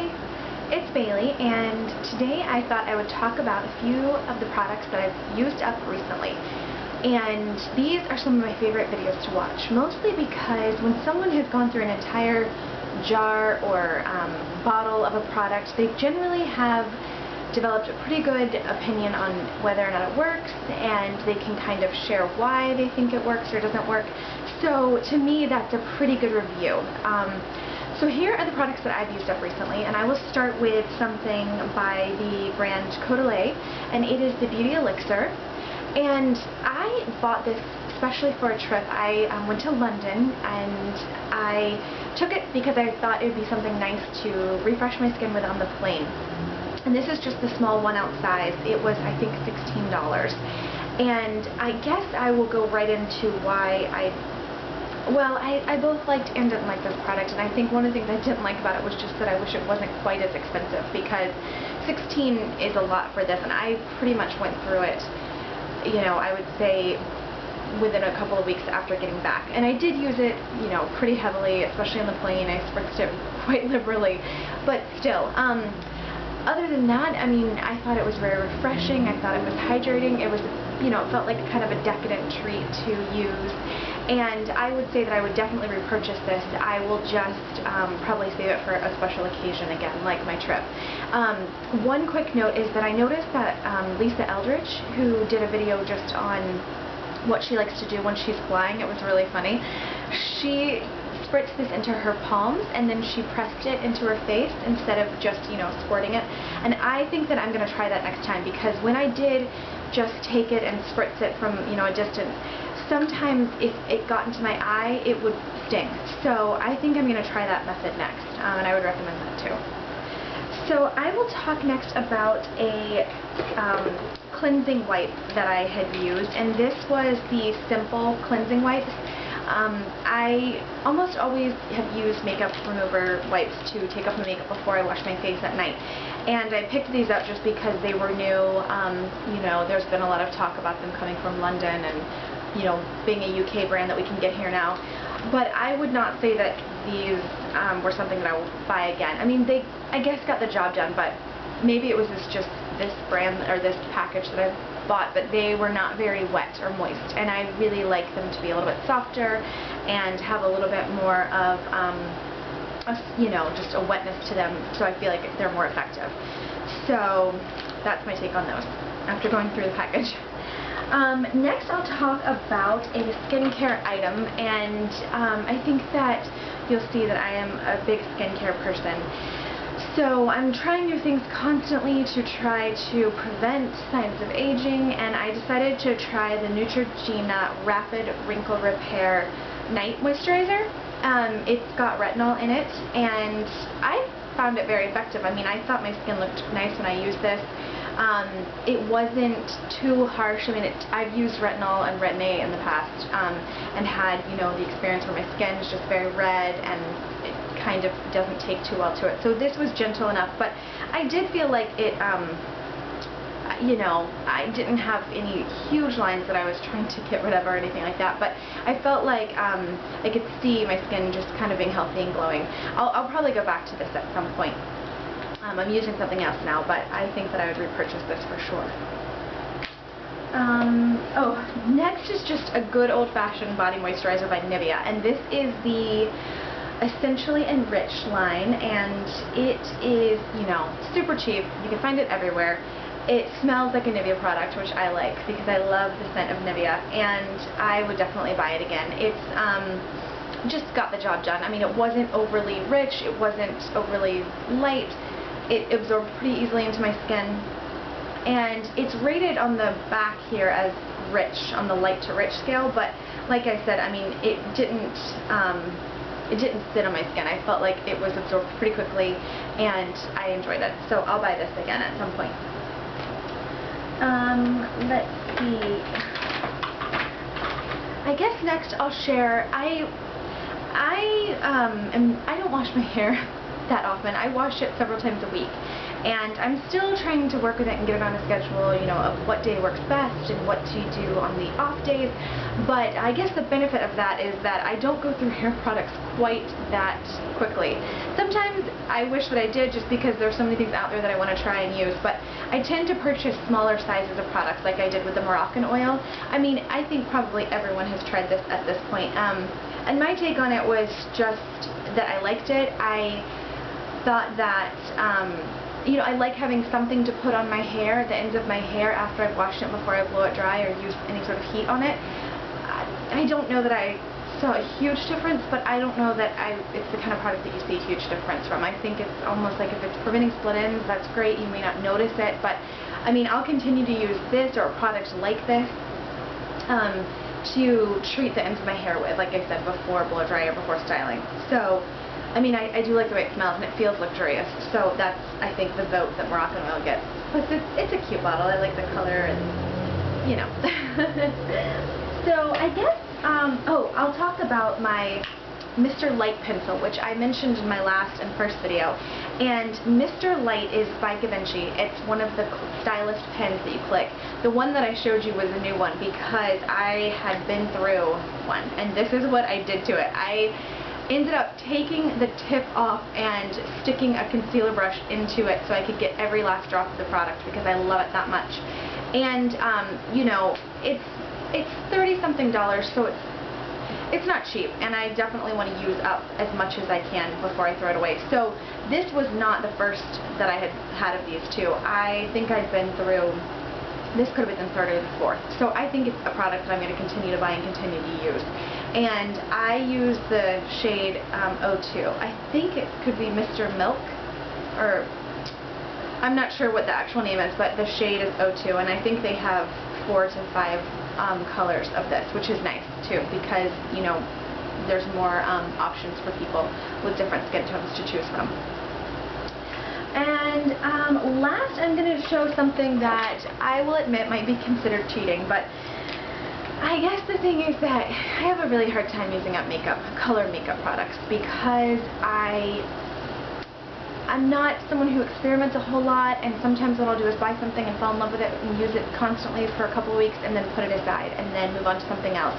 Hi, it's Bailey, and today I thought I would talk about a few of the products that I've used up recently. And these are some of my favorite videos to watch, mostly because when someone has gone through an entire jar or bottle of a product, they generally have developed a pretty good opinion on whether or not it works, and they can kind of share why they think it works or doesn't work. So to me, that's a pretty good review. So here are the products that I've used up recently, and I will start with something by the brand Codelay, and it is the Beauty Elixir. And I bought this especially for a trip. I went to London, and I took it because I thought it would be something nice to refresh my skin with on the plane. And this is just the small 1 ounce size. It was, I think, $16. And I guess I will go right into why I both liked and didn't like this product, and I think one of the things I didn't like about it was just that I wish it wasn't quite as expensive, because $16 is a lot for this, and I pretty much went through it, you know, I would say within a couple of weeks after getting back. And I did use it, you know, pretty heavily, especially on the plane. I spritzed it quite liberally, but still, other than that, I mean, I thought it was very refreshing. I thought it was hydrating. It was, you know, it felt like kind of a decadent treat to use. And I would say that I would definitely repurchase this. I will just probably save it for a special occasion again, like my trip. One quick note is that I noticed that Lisa Eldridge, who did a video just on what she likes to do when she's flying, it was really funny. She spritzed this into her palms, and then she pressed it into her face instead of just, you know, squirting it. And I think that I'm going to try that next time, because when I did just take it and spritz it from, you know, a distance, sometimes if it got into my eye, it would sting. So I think I'm going to try that method next, and I would recommend that too. So I will talk next about a cleansing wipe that I had used, and this was the Simple Cleansing Wipes. I almost always have used makeup remover wipes to take off my makeup before I wash my face at night. And I picked these up just because they were new. You know, there's been a lot of talk about them coming from London and, you know, being a UK brand that we can get here now. But I would not say that these were something that I will buy again. I mean, they, I guess, got the job done, but maybe it was just this brand or this package that I bought, but they were not very wet or moist, and I really like them to be a little bit softer and have a little bit more of you know, just a wetness to them, so I feel like they're more effective. So that's my take on those after going through the package. Next I'll talk about a skincare item, and I think that you'll see that I am a big skincare person. So I'm trying new things constantly to try to prevent signs of aging, and I decided to try the Neutrogena Rapid Wrinkle Repair Night Moisturizer. It's got retinol in it, and I found it very effective. I mean, I thought my skin looked nice when I used this. It wasn't too harsh. I mean, I've used retinol and Retin-A in the past, and had, you know, the experience where my skin is just very red and it kind of doesn't take too well to it. So this was gentle enough, but I did feel like it, you know, I didn't have any huge lines that I was trying to get rid of or anything like that, but I felt like I could see my skin just kind of being healthy and glowing. I'll probably go back to this at some point. I'm using something else now, but I think that I would repurchase this for sure. Oh, next is just a good old-fashioned body moisturizer by Nivea, and this is the Essentially Enriched line, and it is, you know, super cheap. You can find it everywhere. It smells like a Nivea product, which I like because I love the scent of Nivea, and I would definitely buy it again. It's just got the job done. I mean, it wasn't overly rich, it wasn't overly light. It absorbed pretty easily into my skin, and it's rated on the back here as rich, on the light to rich scale, but like I said, I mean, it didn't sit on my skin. I felt like it was absorbed pretty quickly, and I enjoyed it. So I'll buy this again at some point. Let's see. I guess next I'll share, I don't wash my hair that often. I wash it several times a week, And I'm still trying to work with it and get it on a schedule, you know, of what day works best and what to do on the off days. But I guess the benefit of that is that I don't go through hair products quite that quickly. Sometimes I wish that I did, just because there's so many things out there that I want to try and use, but I tend to purchase smaller sizes of products like I did with the Moroccan oil. I mean, I think probably everyone has tried this at this point. And my take on it was just that I liked it. I thought that, you know, I like having something to put on my hair, the ends of my hair, after I've washed it before I blow it dry or use any sort of heat on it. I don't know that I saw a huge difference, but I don't know that it's the kind of product that you see a huge difference from. I think it's almost like if it's preventing split ends, that's great. You may not notice it, but I mean, I'll continue to use this or products like this to treat the ends of my hair with, like I said, before blow dry or before styling. So, I mean, I do like the way it smells, and it feels luxurious. So that's, I think, the vote that Moroccan oil gets. Plus, it's a cute bottle. I like the color, and you know. So I guess, oh, I'll talk about my Mr. Light pencil, which I mentioned in my last and first video. And Mr. Light is by Givenchy. It's one of the stylist pens that you click. The one that I showed you was a new one because I had been through one, and this is what I did to it. I ended up taking the tip off and sticking a concealer brush into it so I could get every last drop of the product because I love it that much. And you know, it's $30-something, so it's not cheap, and I definitely want to use up as much as I can before I throw it away. So this was not the first that I had of these two. I think I've been through, this could have been the third or the fourth. So I think it's a product that I'm going to continue to buy and continue to use. And I use the shade 02. I think it could be Mr. Milk, or I'm not sure what the actual name is, but the shade is 02, and I think they have 4 to 5 colors of this, which is nice too, because, you know, there's more options for people with different skin tones to choose from. And last, I'm going to show something that I will admit might be considered cheating, but I guess the thing is that I have a really hard time using up makeup, color makeup products, because I'm not someone who experiments a whole lot, and sometimes what I'll do is buy something and fall in love with it and use it constantly for a couple of weeks and then put it aside and then move on to something else.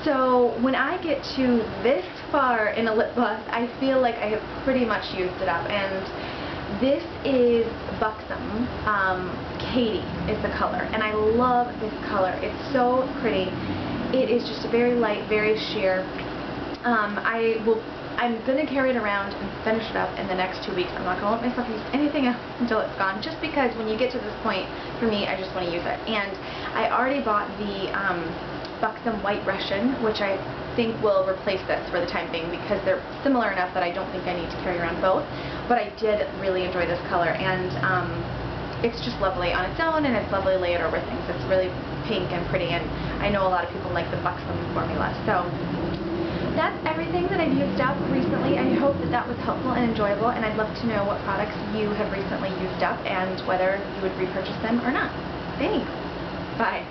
So when I get to this far in a lip gloss, I feel like I have pretty much used it up, and this is Buxom. Katie is the color, and I love this color. It's so pretty. It is just very light, very sheer. I'm going to carry it around and finish it up in the next 2 weeks. I'm not going to let myself use anything else until it's gone, just because when you get to this point, for me, I just want to use it. And I already bought the Buxom White Russian, which I think will replace this for the time being, because they're similar enough that I don't think I need to carry around both. But I did really enjoy this color, and it's just lovely on its own, and it's lovely layered over things. It's really pink and pretty, and I know a lot of people like the Buxom formula. So that's everything that I've used up recently. I hope that that was helpful and enjoyable, and I'd love to know what products you have recently used up and whether you would repurchase them or not. Thanks. Bye.